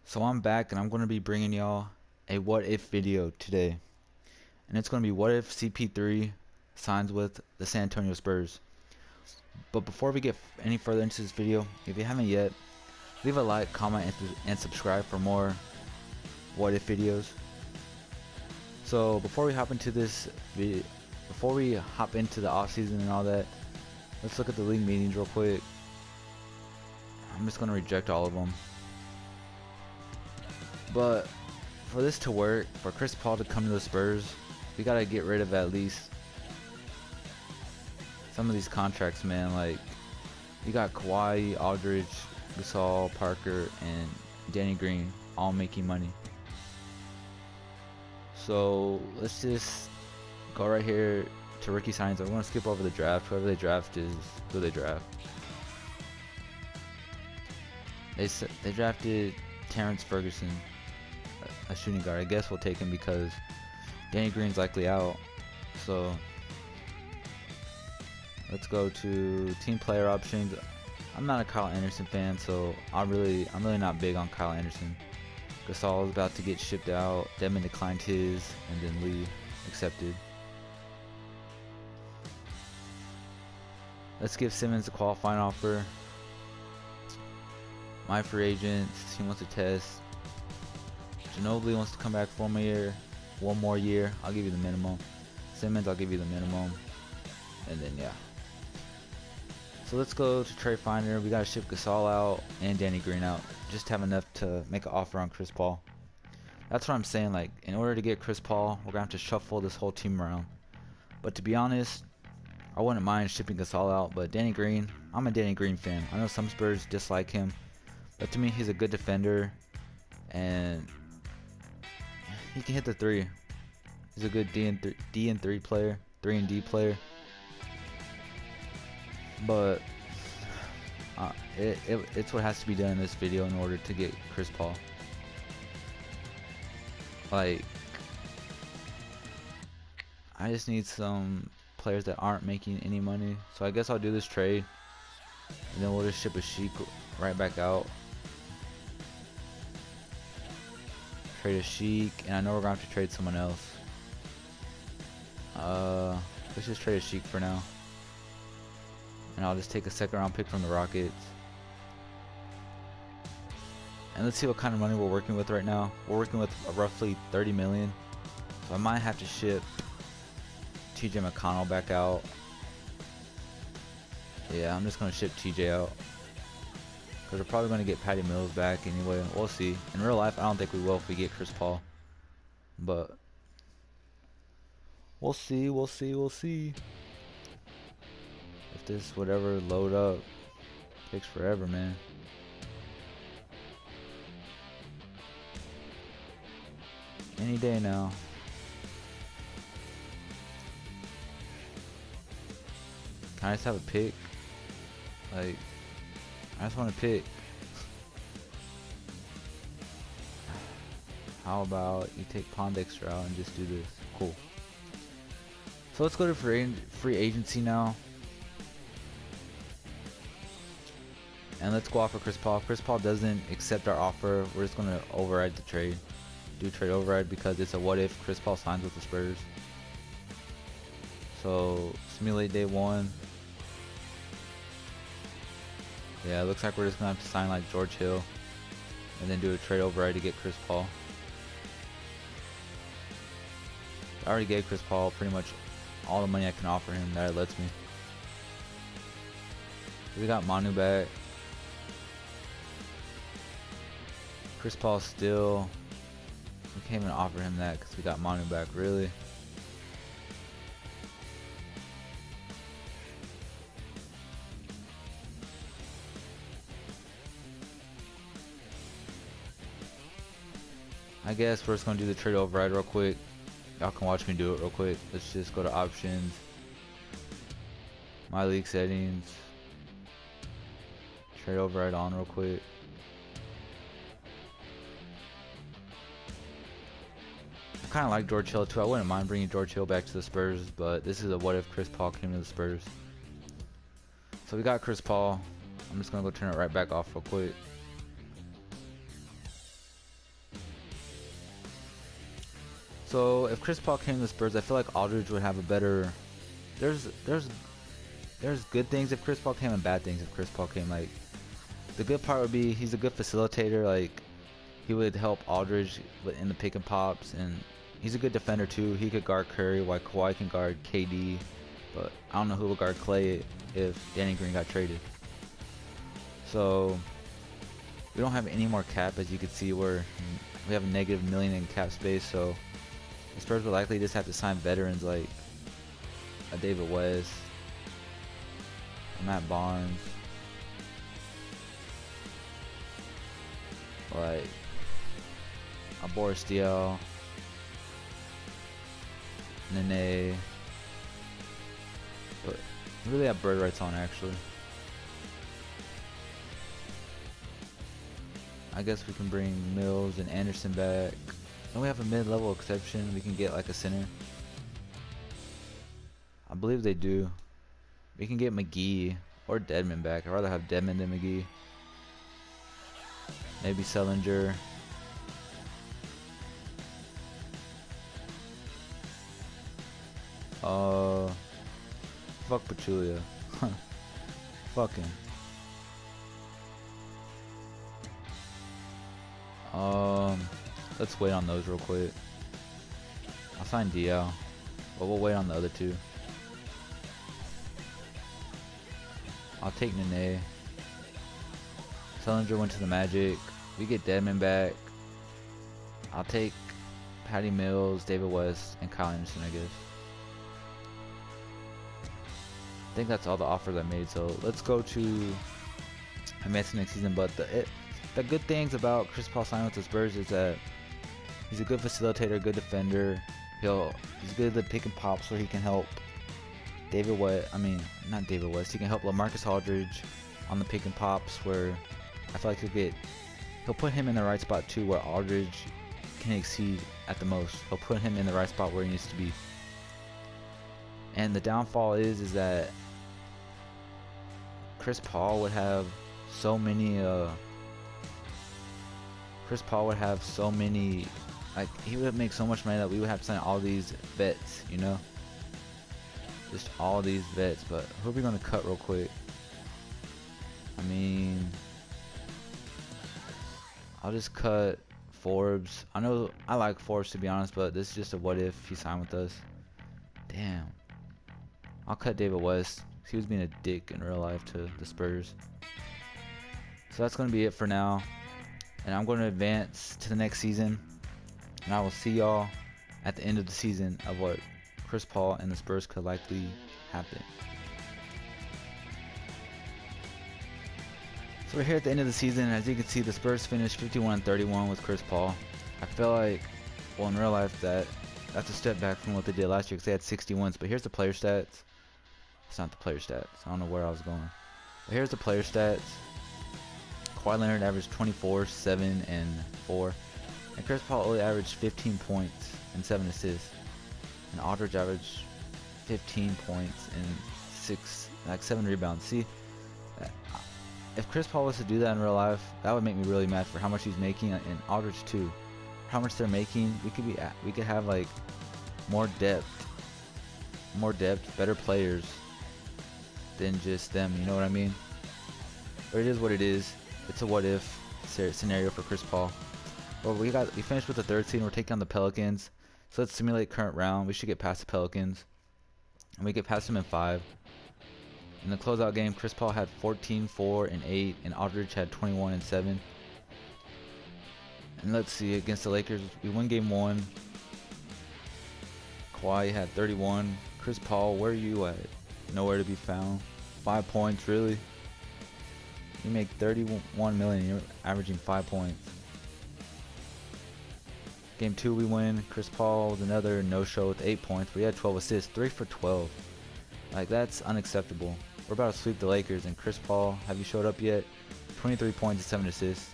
So I'm back and I'm going to be bringing y'all a what if video today. And it's going to be what if CP3 signs with the San Antonio Spurs. But before we get any further into this video, if you haven't yet, leave a like, comment, and subscribe for more what if videos. So before we hop into this video, before we hop into the off season and all that, let's look at the league meetings real quick. I'm just going to reject all of them. But for this to work, for Chris Paul to come to the Spurs, we gotta get rid of at least some of these contracts, man. Like, you got Kawhi, Aldridge, Gasol, Parker, and Danny Green all making money. So let's just go right here to rookie signings. I'm gonna skip over the draft. Whoever they draft is who they draft. They drafted Terrence Ferguson, a shooting guard. I guess we'll take him because Danny Green's likely out. So let's go to team player options. I'm not a Kyle Anderson fan, so I'm really not big on Kyle Anderson. Gasol is about to get shipped out. Devin declined his, and then Lee accepted. Let's give Simmons a qualifying offer. My free agents, he wants to test. Ginobili wants to come back for one more year. I'll give you the minimum. Simmons, I'll give you the minimum. And then, yeah. So let's go to trade finder. We got to ship Gasol out and Danny Green out. Just have enough to make an offer on Chris Paul. That's what I'm saying. Like, in order to get Chris Paul, we're going to have to shuffle this whole team around. But to be honest, I wouldn't mind shipping Gasol out. But Danny Green, I'm a Danny Green fan. I know some Spurs dislike him. But to me, he's a good defender. And he can hit the three. He's a good D and 3 player, 3 and D player. But it's what has to be done in this video in order to get Chris Paul. Like, I just need some players that aren't making any money. So I guess I'll do this trade, and then we'll just ship a Sheik right back out. Trade a Sheik, and I know we're gonna have to trade someone else. Let's just trade a Sheik for now, and I'll just take a second round pick from the Rockets. And let's see what kind of money we're working with right now. We're working with roughly 30 million, so I might have to ship TJ McConnell back out. Yeah, I'm just gonna ship TJ out, because we're probably going to get Patty Mills back anyway. We'll see. In real life, I don't think we will if we get Chris Paul. But we'll see. If this whatever load up takes forever, man. Any day now. Can I just have a pick? Like, I just want to pick. How about you take Pondexter out and just do this? Cool. So let's go to free agency now. And let's go offer Chris Paul. If Chris Paul doesn't accept our offer, we're just going to override the trade. Do trade override because it's a what if Chris Paul signs with the Spurs. So simulate day one. Yeah, it looks like we're just going to have to sign like George Hill and then do a trade override to get Chris Paul. I already gave Chris Paul pretty much all the money I can offer him that it lets me. We got Manu back. Chris Paul still, we can't even offer him that because we got Manu back, really. I guess we're just going to do the trade override real quick. Y'all can watch me do it real quick. Let's just go to options. My league settings. Trade override on real quick. I kind of like George Hill too. I wouldn't mind bringing George Hill back to the Spurs, but this is a what if Chris Paul came to the Spurs. So we got Chris Paul. I'm just going to go turn it right back off real quick. So if Chris Paul came to the Spurs, I feel like Aldridge would have a better. There's good things if Chris Paul came and bad things if Chris Paul came. Like the good part would be he's a good facilitator. Like he would help Aldridge in the pick and pops, and he's a good defender too. He could guard Curry while Kawhi can guard KD, but I don't know who would guard Clay if Danny Green got traded. So we don't have any more cap, as you can see. We have a negative $1 million in cap space, so the Spurs would likely just have to sign veterans like a David West, a Matt Barnes, like a Boris Diaw, Nene, but we really have bird rights on actually. I guess we can bring Mills and Anderson back. And we have a mid-level exception. We can get like a center. I believe they do. We can get McGee or Dedmon back. I'd rather have Dedmon than McGee. Maybe Sellinger. Fuck Pachulia. Fuck him. Let's wait on those real quick. I'll sign Diaw, but we'll wait on the other two. I'll take Nene. Sellinger went to the Magic. We get Dedmon back. I'll take Patty Mills, David West, and Kyle Anderson, I guess. I think that's all the offers I made, so let's go to advancing next season. But the good things about Chris Paul signing with the Spurs is that he's a good facilitator, good defender. He's good at the pick and pops where he can help David West. I mean, not David West. He can help LaMarcus Aldridge on the pick and pops where I feel like he'll put him in the right spot too, where Aldridge can exceed at the most. He'll put him in the right spot where he needs to be. And the downfall is that Chris Paul would have so many like he would make so much money that we would have to sign all these vets, you know, just all these vets. But who are we gonna cut real quick? I mean, I'll just cut Forbes. I know I like Forbes, to be honest, but this is just a what if he signed with us. Damn. I'll cut David West. He was being a dick in real life to the Spurs. So that's going to be it for now. And I'm going to advance to the next season. And I will see y'all at the end of the season of what Chris Paul and the Spurs could likely happen. So we're here at the end of the season. As you can see, the Spurs finished 51-31 with Chris Paul. I feel like, well, in real life, that's a step back from what they did last year because they had 60 wins. But here's the player stats. It's not the player stats. I don't know where I was going. But here's the player stats. Kawhi Leonard averaged 24, 7, and 4. And Chris Paul only averaged 15 points and 7 assists. And Aldridge averaged 15 points and 7 rebounds. See, if Chris Paul was to do that in real life, that would make me really mad for how much he's making, and Aldridge too. How much they're making, we could have like more depth, better players than just them. You know what I mean? But it is what it is. It's a what if scenario for Chris Paul. Well, we finished with the 3rd seed. And we're taking on the Pelicans. So let's simulate current round. We should get past the Pelicans, and we get past them in 5. In the closeout game, Chris Paul had 14, 4, and 8, and Aldridge had 21 and 7. And let's see, against the Lakers, we won game 1. Kawhi had 31. Chris Paul, where are you at? Nowhere to be found. 5 points, really? You make 31 million, you're averaging 5 points. Game 2 we win. Chris Paul with another no-show with 8 points, but he had 12 assists, 3 for 12. Like, that's unacceptable. We're about to sweep the Lakers, and Chris Paul, have you showed up yet? 23 points and 7 assists.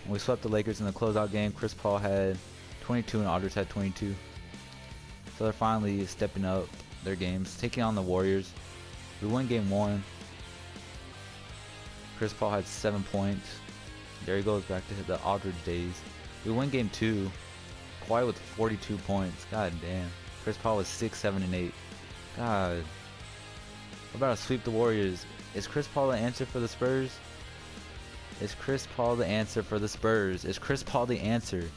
When we swept the Lakers in the closeout game, Chris Paul had 22 and Aldridge had 22. So they're finally stepping up their games, taking on the Warriors. We won game 1. Chris Paul had 7 points. There he goes back to the Aldridge days. We win game 2. Kawhi with 42 points. God damn. Chris Paul with 6, 7, and 8. God. We're about to sweep the Warriors. Is Chris Paul the answer for the Spurs? Is Chris Paul the answer for the Spurs? Is Chris Paul the answer?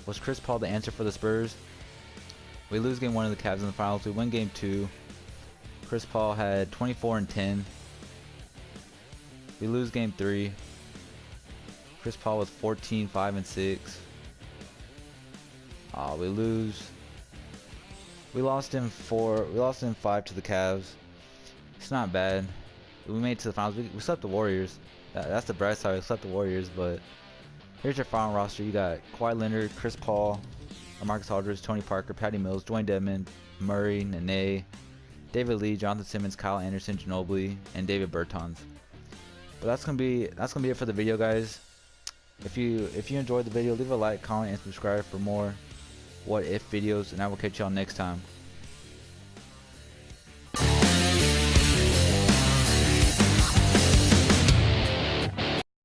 Was Chris Paul the answer for the Spurs? We lose game 1 of the Cavs in the finals. We win game 2. Chris Paul had 24 and 10. We lose game 3. Chris Paul was 14, 5, and 6. We lose. We lost in 4. We lost in 5 to the Cavs. It's not bad. We made it to the finals. We swept the Warriors. That's the bright side. We swept the Warriors. But here's your final roster. You got Kawhi Leonard, Chris Paul, Marcus Aldridge, Tony Parker, Patty Mills, Dwayne Dedmon, Murray, Nene, David Lee, Jonathan Simmons, Kyle Anderson, Ginobili, and David Bertans. But that's gonna be it for the video, guys. If you enjoyed the video, leave a like, comment, and subscribe for more what if videos, and I will catch y'all next time.